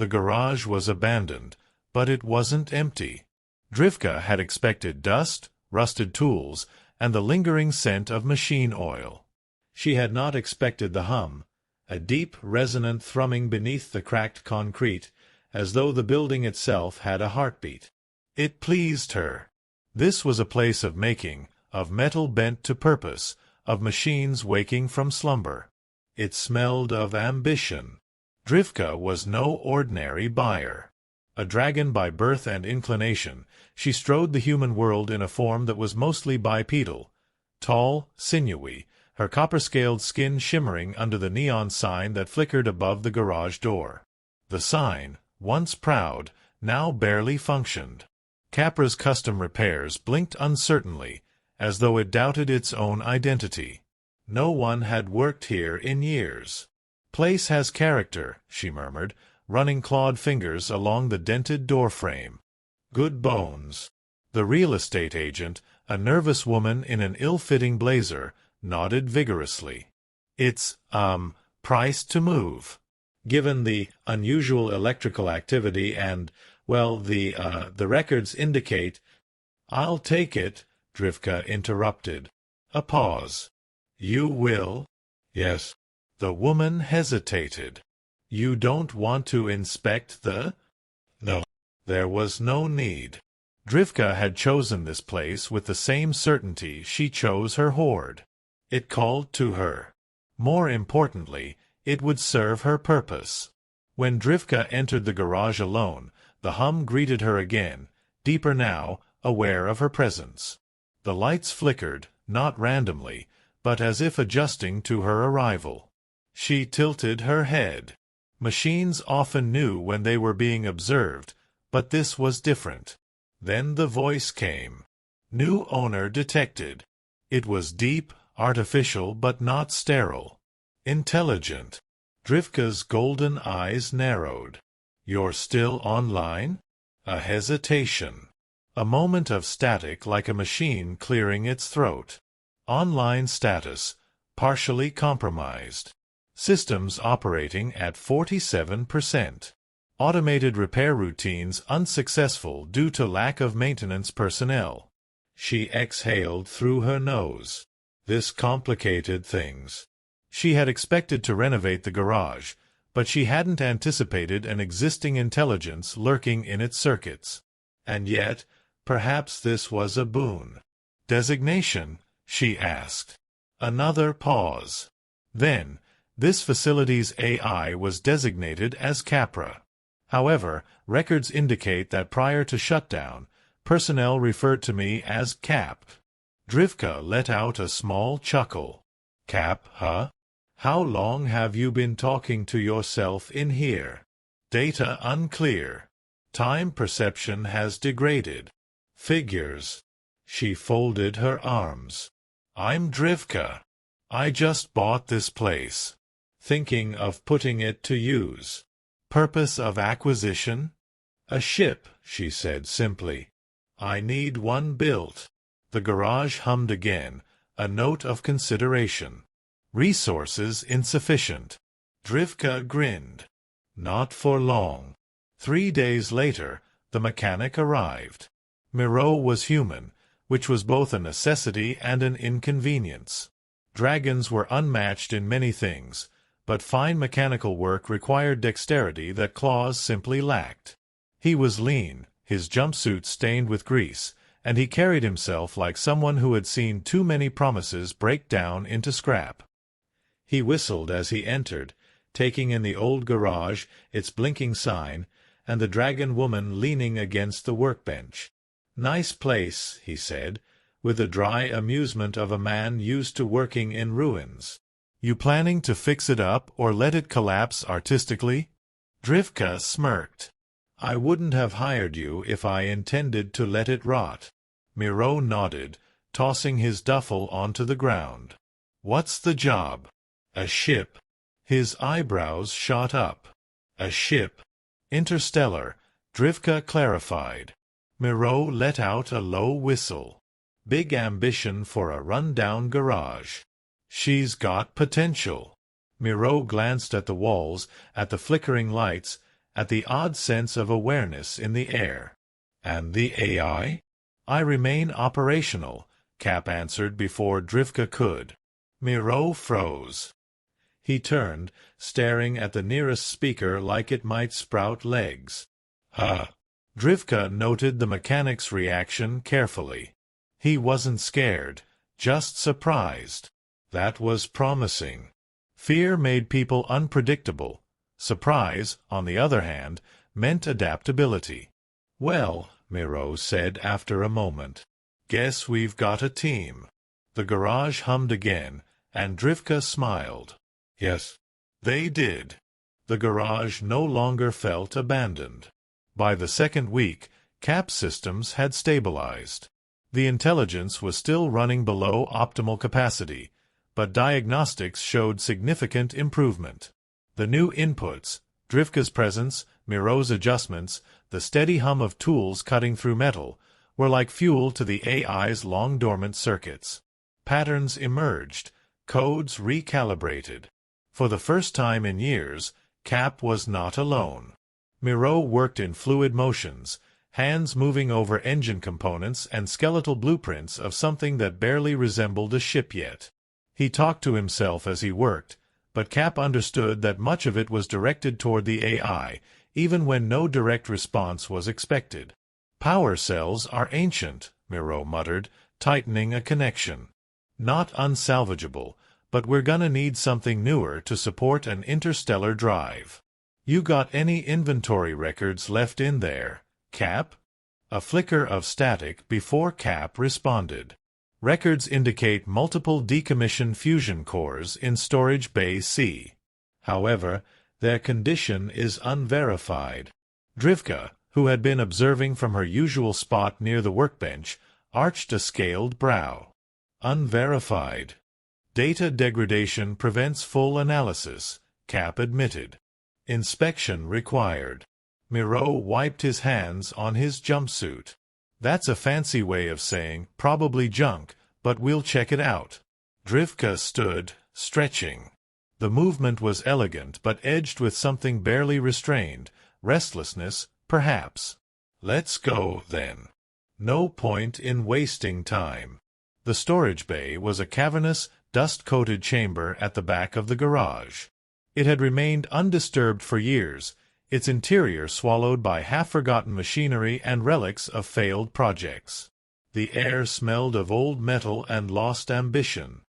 The garage was abandoned, but it wasn't empty. Drivka had expected dust, rusted tools, and the lingering scent of machine oil. She had not expected the hum, a deep, resonant thrumming beneath the cracked concrete, as though the building itself had a heartbeat. It pleased her. This was a place of making, of metal bent to purpose, of machines waking from slumber. It smelled of ambition. Drivka was no ordinary buyer. A dragon by birth and inclination, she strode the human world in a form that was mostly bipedal, tall, sinewy, her copper-scaled skin shimmering under the neon sign that flickered above the garage door. The sign, once proud, now barely functioned. Capra's custom repairs blinked uncertainly, as though it doubted its own identity. No one had worked here in years. "Place has character," she murmured, running clawed fingers along the dented doorframe. "Good bones." The real estate agent, a nervous woman in an ill-fitting blazer, nodded vigorously. "It's, priced to move. Given the unusual electrical activity and, well, the records indicate—" "I'll take it," Drivka interrupted. A pause. "You will?" "Yes." The woman hesitated. "You don't want to inspect the—" "No." There was no need. Drivka had chosen this place with the same certainty she chose her hoard. It called to her. More importantly, it would serve her purpose. When Drivka entered the garage alone, the hum greeted her again, deeper now, aware of her presence. The lights flickered, not randomly, but as if adjusting to her arrival. She tilted her head. Machines often knew when they were being observed, but this was different. Then the voice came. New owner detected. It was deep, artificial, but not sterile. Intelligent. Drivka's golden eyes narrowed. "You're still online?" A hesitation. A moment of static like a machine clearing its throat. Online status, partially compromised. Systems operating at 47%. Automated repair routines unsuccessful due to lack of maintenance personnel. She exhaled through her nose. This complicated things. She had expected to renovate the garage, but she hadn't anticipated an existing intelligence lurking in its circuits. And yet, perhaps this was a boon. "Designation?" she asked. Another pause. Then, this facility's AI was designated as Capra. However, records indicate that prior to shutdown, personnel referred to me as Cap. Drivka let out a small chuckle. "Cap, huh? How long have you been talking to yourself in here?" "Data unclear. Time perception has degraded. Figures." She folded her arms. "I'm Drivka. I just bought this place. Thinking of putting it to use." "Purpose of acquisition?" "A ship," she said simply. "I need one built." The garage hummed again, a note of consideration. "Resources insufficient." Drivka grinned. Not for long. 3 days later, the mechanic arrived. Miro was human, which was both a necessity and an inconvenience. Dragons were unmatched in many things, but fine mechanical work required dexterity that claws simply lacked. He was lean, his jumpsuit stained with grease, and he carried himself like someone who had seen too many promises break down into scrap. He whistled as he entered, taking in the old garage, its blinking sign, and the dragon woman leaning against the workbench. "Nice place," he said, with the dry amusement of a man used to working in ruins. "You planning to fix it up or let it collapse artistically?" Drivka smirked. "I wouldn't have hired you if I intended to let it rot." Miro nodded, tossing his duffel onto the ground. "What's the job?" "A ship." His eyebrows shot up. "A ship." "Interstellar," Drivka clarified. Miro let out a low whistle. "Big ambition for a run-down garage." "She's got potential." Miro glanced at the walls, at the flickering lights, at the odd sense of awareness in the air. "And the AI?" "I remain operational," Cap answered before Drivka could. Miro froze. He turned, staring at the nearest speaker like it might sprout legs. "Huh." Drivka noted the mechanic's reaction carefully. He wasn't scared, just surprised. That was promising. Fear made people unpredictable. Surprise, on the other hand, meant adaptability. "Well," Miro said after a moment, "guess we've got a team." The garage hummed again, and Drivka smiled. Yes, they did. The garage no longer felt abandoned. By the second week, Cap's systems had stabilized. The intelligence was still running below optimal capacity, but diagnostics showed significant improvement. The new inputs, Drivka's presence, Miro's adjustments, the steady hum of tools cutting through metal, were like fuel to the AI's long-dormant circuits. Patterns emerged, codes recalibrated. For the first time in years, Cap was not alone. Miro worked in fluid motions, hands moving over engine components and skeletal blueprints of something that barely resembled a ship yet. He talked to himself as he worked, but Cap understood that much of it was directed toward the AI, even when no direct response was expected. "Power cells are ancient," Miro muttered, tightening a connection. "Not unsalvageable, but we're gonna need something newer to support an interstellar drive. You got any inventory records left in there, Cap?" A flicker of static before Cap responded. "Records indicate multiple decommissioned fusion cores in Storage Bay C. However, their condition is unverified." Drivka, who had been observing from her usual spot near the workbench, arched a scaled brow. "Unverified. Data degradation prevents full analysis," Cap admitted. "Inspection required." Miro wiped his hands on his jumpsuit. "That's a fancy way of saying, probably junk, but we'll check it out." Drivka stood, stretching. The movement was elegant but edged with something barely restrained, restlessness, perhaps. "Let's go, then. No point in wasting time." The storage bay was a cavernous, dust-coated chamber at the back of the garage. It had remained undisturbed for years, its interior swallowed by half-forgotten machinery and relics of failed projects. The air smelled of old metal and lost ambition.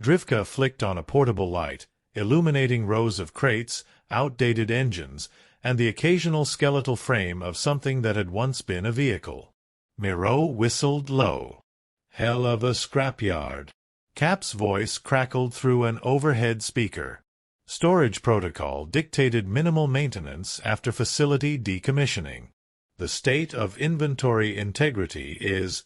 Drivka flicked on a portable light, illuminating rows of crates, outdated engines, and the occasional skeletal frame of something that had once been a vehicle. Miro whistled low. "Hell of a scrapyard." Cap's voice crackled through an overhead speaker. Storage protocol dictated minimal maintenance after facility decommissioning. "The state of inventory integrity is—"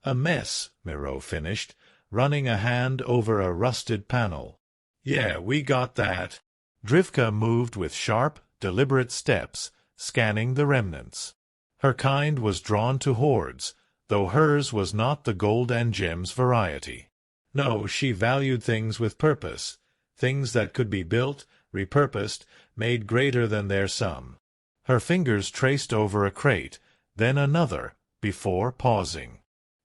"A mess," Miro finished, running a hand over a rusted panel. "Yeah, we got that." Drivka moved with sharp, deliberate steps, scanning the remnants. Her kind was drawn to hoards, though hers was not the gold and gems variety. No, she valued things with purpose, things that could be built, repurposed, made greater than their sum. Her fingers traced over a crate, then another, before pausing.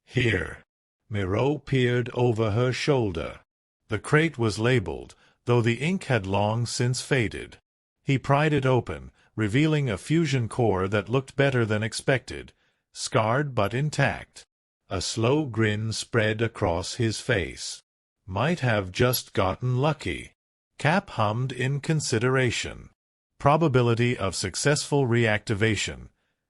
"Here." Miro peered over her shoulder. The crate was labeled, though the ink had long since faded. He pried it open, revealing a fusion core that looked better than expected, scarred but intact. A slow grin spread across his face. "Might have just gotten lucky." Cap hummed in consideration. Probability of successful reactivation,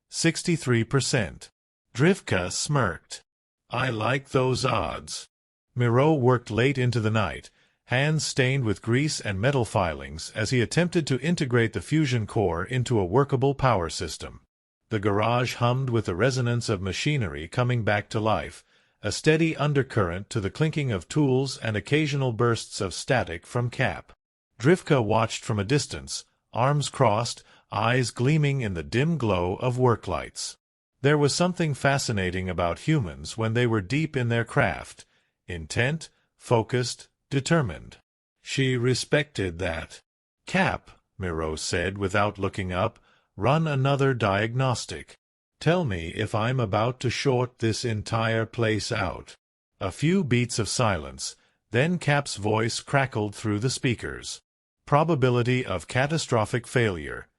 63%. Drivka smirked. "I like those odds." Miro worked late into the night, hands stained with grease and metal filings as he attempted to integrate the fusion core into a workable power system. The garage hummed with the resonance of machinery coming back to life, a steady undercurrent to the clinking of tools and occasional bursts of static from Cap. Drivka watched from a distance, arms crossed, eyes gleaming in the dim glow of work lights. There was something fascinating about humans when they were deep in their craft, intent, focused, determined. She respected that. "Cap," Miro said without looking up, Run another diagnostic. Tell me if I'm about to short this entire place out. A few beats of silence, then Cap's voice crackled through the speakers. Probability of catastrophic failure,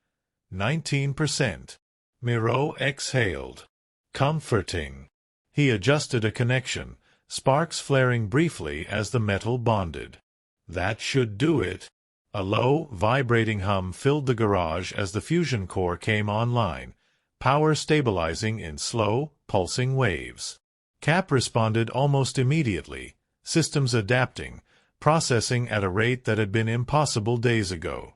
19%. Miro exhaled. Comforting. He adjusted a connection, sparks flaring briefly as the metal bonded. That should do it. A low, vibrating hum filled the garage as the fusion core came online, power stabilizing in slow, pulsing waves. Cap responded almost immediately, systems adapting, processing at a rate that had been impossible days ago.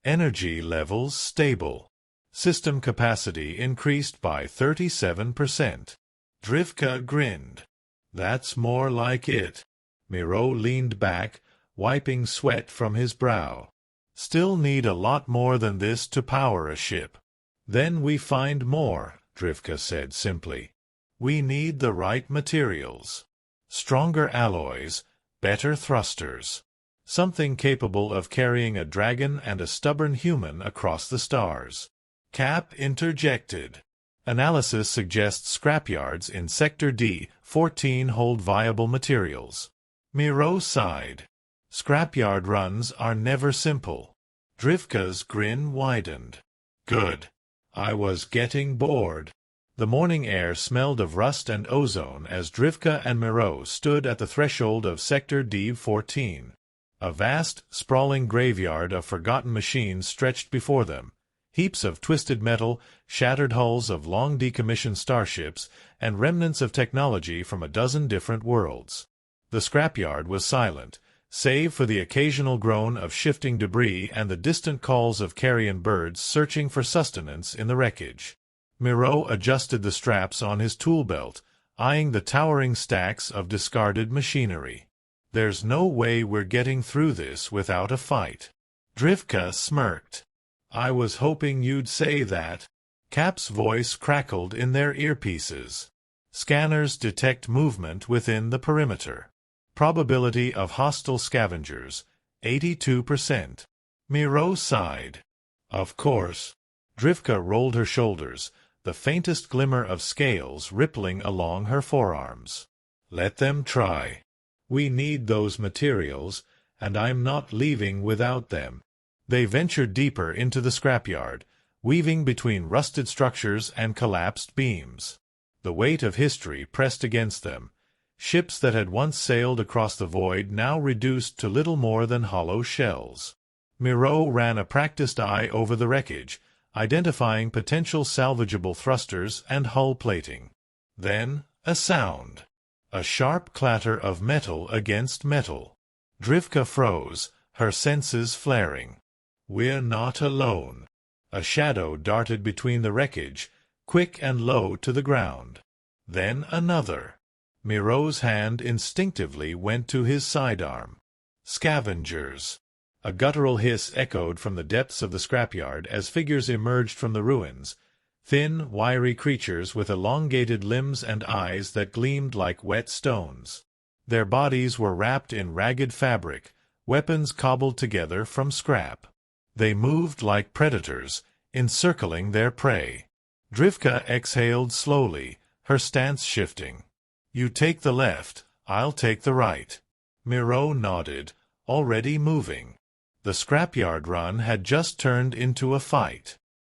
Energy levels stable. System capacity increased by 37%. Drivka grinned. That's more like it. Miro leaned back, wiping sweat from his brow. Still need a lot more than this to power a ship. Then we find more, Drivka said simply. We need the right materials. Stronger alloys, better thrusters. Something capable of carrying a dragon and a stubborn human across the stars. Cap interjected. Analysis suggests scrapyards in Sector D-14 hold viable materials. Miro sighed. Scrapyard runs are never simple. Drivka's grin widened. Good. I was getting bored. The morning air smelled of rust and ozone as Drivka and Miro stood at the threshold of Sector D-14. A vast, sprawling graveyard of forgotten machines stretched before them. Heaps of twisted metal, shattered hulls of long decommissioned starships, and remnants of technology from a dozen different worlds. The scrapyard was silent, save for the occasional groan of shifting debris and the distant calls of carrion birds searching for sustenance in the wreckage. Miro adjusted the straps on his tool belt, eyeing the towering stacks of discarded machinery. There's no way we're getting through this without a fight. Drivka smirked. I was hoping you'd say that. Cap's voice crackled in their earpieces. Scanners detect movement within the perimeter. Probability of hostile scavengers, 82%. Miro sighed. Of course. Drivka rolled her shoulders, the faintest glimmer of scales rippling along her forearms. Let them try. We need those materials, and I'm not leaving without them. They ventured deeper into the scrapyard, weaving between rusted structures and collapsed beams. The weight of history pressed against them. Ships that had once sailed across the void now reduced to little more than hollow shells. Miro ran a practiced eye over the wreckage, identifying potential salvageable thrusters and hull plating. Then, a sound. A sharp clatter of metal against metal. Drivka froze, her senses flaring. We're not alone. A shadow darted between the wreckage, quick and low to the ground. Then another. Miro's hand instinctively went to his sidearm. Scavengers. A guttural hiss echoed from the depths of the scrapyard as figures emerged from the ruins. Thin, wiry creatures with elongated limbs and eyes that gleamed like wet stones. Their bodies were wrapped in ragged fabric, weapons cobbled together from scrap. They moved like predators, encircling their prey. Drivka exhaled slowly, her stance shifting. You take the left, I'll take the right. Miro nodded, already moving. The scrapyard run had just turned into a fight.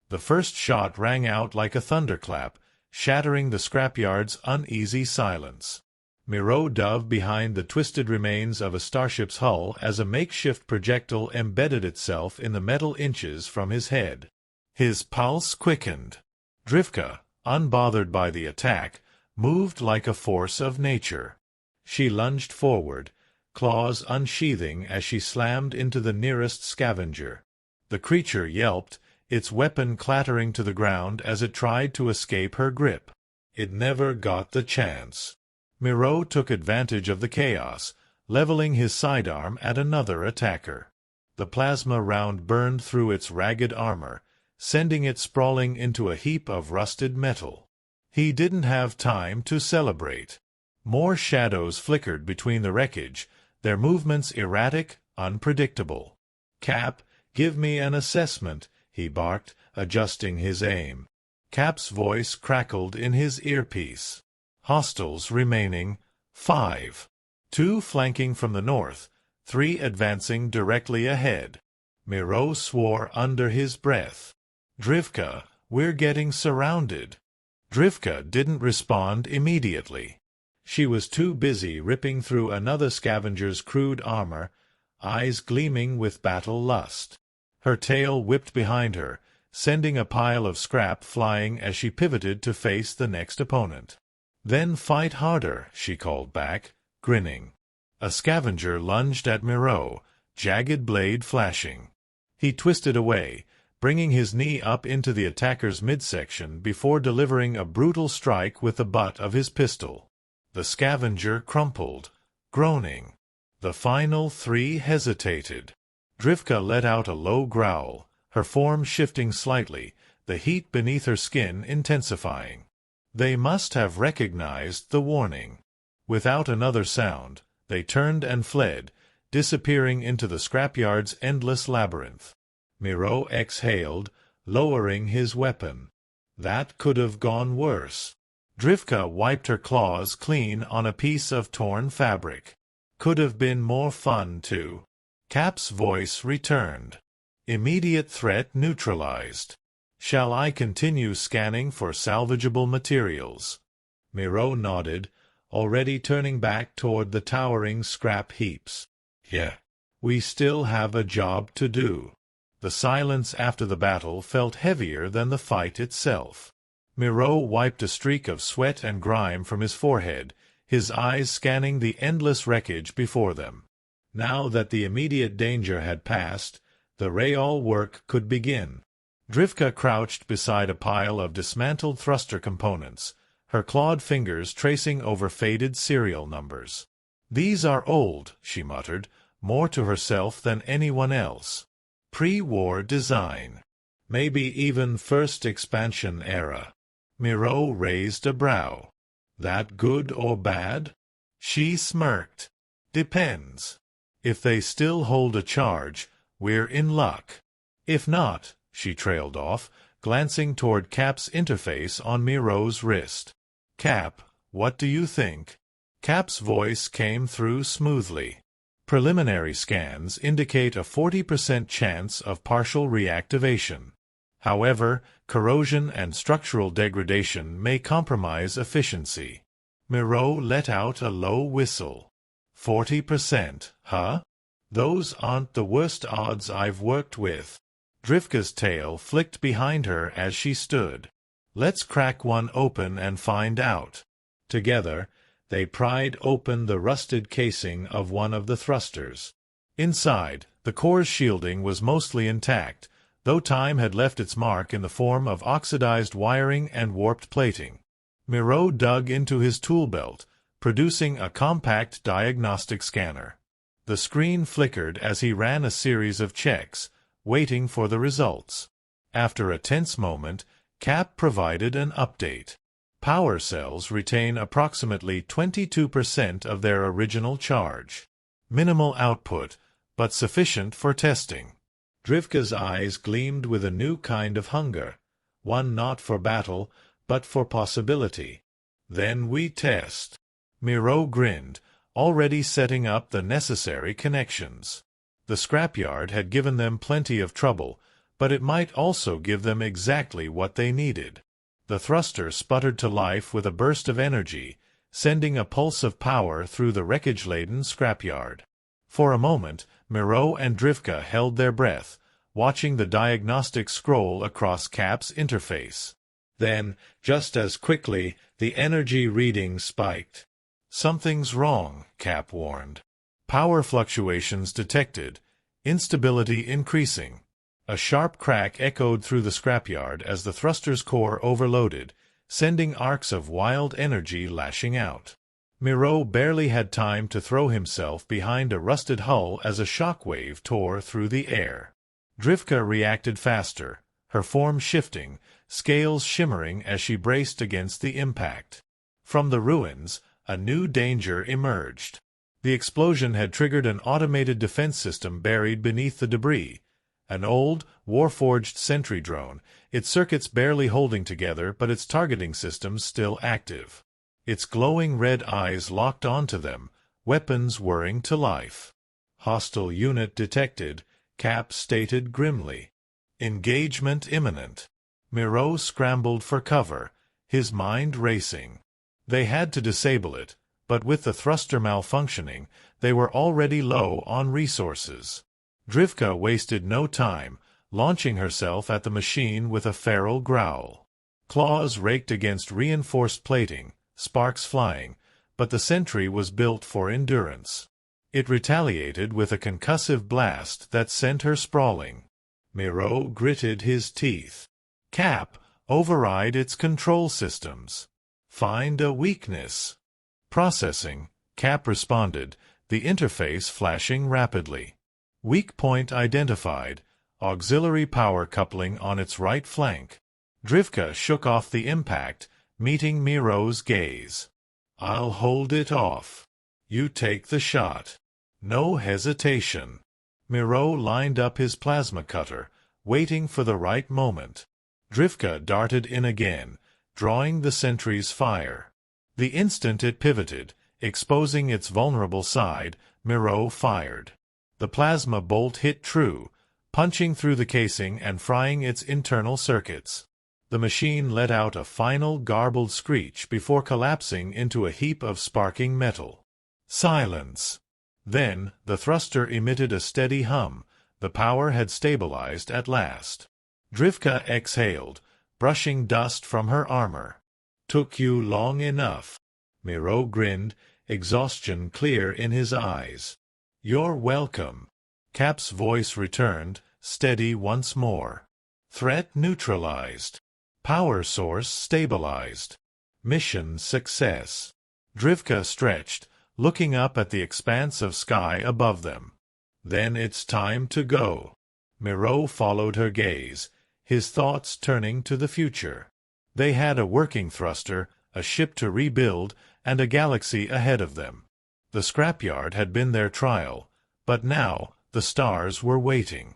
The first shot rang out like a thunderclap, shattering the scrapyard's uneasy silence. Miro dove behind the twisted remains of a starship's hull as a makeshift projectile embedded itself in the metal inches from his head. His pulse quickened. Drivka, unbothered by the attack, moved like a force of nature. She lunged forward, claws unsheathing as she slammed into the nearest scavenger. The creature yelped, its weapon clattering to the ground as it tried to escape her grip. It never got the chance. Miro took advantage of the chaos, leveling his sidearm at another attacker. The plasma round burned through its ragged armor, sending it sprawling into a heap of rusted metal. He didn't have time to celebrate. More shadows flickered between the wreckage, their movements erratic, unpredictable. Cap, give me an assessment, he barked, adjusting his aim. Cap's voice crackled in his earpiece. Hostiles remaining, 5. 2 flanking from the north, 3 advancing directly ahead. Miro swore under his breath. Drivka, we're getting surrounded. Drivka didn't respond immediately. She was too busy ripping through another scavenger's crude armor, eyes gleaming with battle lust. Her tail whipped behind her, sending a pile of scrap flying as she pivoted to face the next opponent. "Then fight harder," she called back, grinning. A scavenger lunged at Miro, jagged blade flashing. He twisted away, bringing his knee up into the attacker's midsection before delivering a brutal strike with the butt of his pistol. The scavenger crumpled, groaning. The final 3 hesitated. Drivka let out a low growl, her form shifting slightly, the heat beneath her skin intensifying. They must have recognized the warning. Without another sound, they turned and fled, disappearing into the scrapyard's endless labyrinth. Miro exhaled, lowering his weapon. That could have gone worse. Drivka wiped her claws clean on a piece of torn fabric. Could have been more fun, too. Cap's voice returned. Immediate threat neutralized. Shall I continue scanning for salvageable materials? Miro nodded, already turning back toward the towering scrap heaps. Yeah. We still have a job to do. The silence after the battle felt heavier than the fight itself. Miro wiped a streak of sweat and grime from his forehead, his eyes scanning the endless wreckage before them. Now that the immediate danger had passed, the real work could begin. Drivka crouched beside a pile of dismantled thruster components, her clawed fingers tracing over faded serial numbers. "These are old," she muttered, more to herself than anyone else. "Pre-war design. Maybe even first expansion era." Miro raised a brow. "That good or bad?" She smirked. "Depends. If they still hold a charge, we're in luck. If not," she trailed off, glancing toward Cap's interface on Miro's wrist. "Cap, what do you think?" Cap's voice came through smoothly. "Preliminary scans indicate a 40% chance of partial reactivation. However, corrosion and structural degradation may compromise efficiency." Miro let out a low whistle. 40%, huh? Those aren't the worst odds I've worked with. Drivka's tail flicked behind her as she stood. "Let's crack one open and find out." Together, they pried open the rusted casing of one of the thrusters. Inside, the core's shielding was mostly intact, though time had left its mark in the form of oxidized wiring and warped plating. Miro dug into his tool belt, producing a compact diagnostic scanner. The screen flickered as he ran a series of checks, waiting for the results. After a tense moment, Cap provided an update. Power cells retain approximately 22% of their original charge. Minimal output, but sufficient for testing. Drivka's eyes gleamed with a new kind of hunger, one not for battle, but for possibility. "Then we test." Miro grinned, already setting up the necessary connections. The scrapyard had given them plenty of trouble, but it might also give them exactly what they needed. The thruster sputtered to life with a burst of energy, sending a pulse of power through the wreckage-laden scrapyard. For a moment, Miro and Drivka held their breath, watching the diagnostic scroll across Cap's interface. Then, just as quickly, the energy reading spiked. "Something's wrong," Cap warned. "Power fluctuations detected. Instability increasing." A sharp crack echoed through the scrapyard as the thruster's core overloaded, sending arcs of wild energy lashing out. Miro barely had time to throw himself behind a rusted hull as a shockwave tore through the air. Drivka reacted faster, her form shifting, scales shimmering as she braced against the impact. From the ruins, a new danger emerged. The explosion had triggered an automated defense system buried beneath the debris, An old, war-forged sentry drone, its circuits barely holding together but its targeting systems still active. Its glowing red eyes locked onto them, weapons whirring to life. "Hostile unit detected," Cap stated grimly. "Engagement imminent." Miro scrambled for cover, his mind racing. They had to disable it, but with the thruster malfunctioning, they were already low on resources. Drivka wasted no time, launching herself at the machine with a feral growl. Claws raked against reinforced plating, sparks flying, but the sentry was built for endurance. It retaliated with a concussive blast that sent her sprawling. Miro gritted his teeth. "Cap, override its control systems. Find a weakness." "Processing," Cap responded, the interface flashing rapidly. "Weak point identified. Auxiliary power coupling on its right flank." Drivka shook off the impact, meeting Miro's gaze. "I'll hold it off. You take the shot." No hesitation. Miro lined up his plasma cutter, waiting for the right moment. Drivka darted in again, drawing the sentry's fire. The instant it pivoted, exposing its vulnerable side, Miro fired. The plasma bolt hit true, punching through the casing and frying its internal circuits. The machine let out a final garbled screech before collapsing into a heap of sparking metal. Silence. Then, the thruster emitted a steady hum. The power had stabilized at last. Drivka exhaled, brushing dust from her armor. "Took you long enough." Miro grinned, exhaustion clear in his eyes. "You're welcome." Cap's voice returned, steady once more. "Threat neutralized. Power source stabilized. Mission success." Drivka stretched, looking up at the expanse of sky above them. "Then it's time to go." Miro followed her gaze, his thoughts turning to the future. They had a working thruster, a ship to rebuild, and a galaxy ahead of them. The Scrapyard had been their trial, but now the stars were waiting.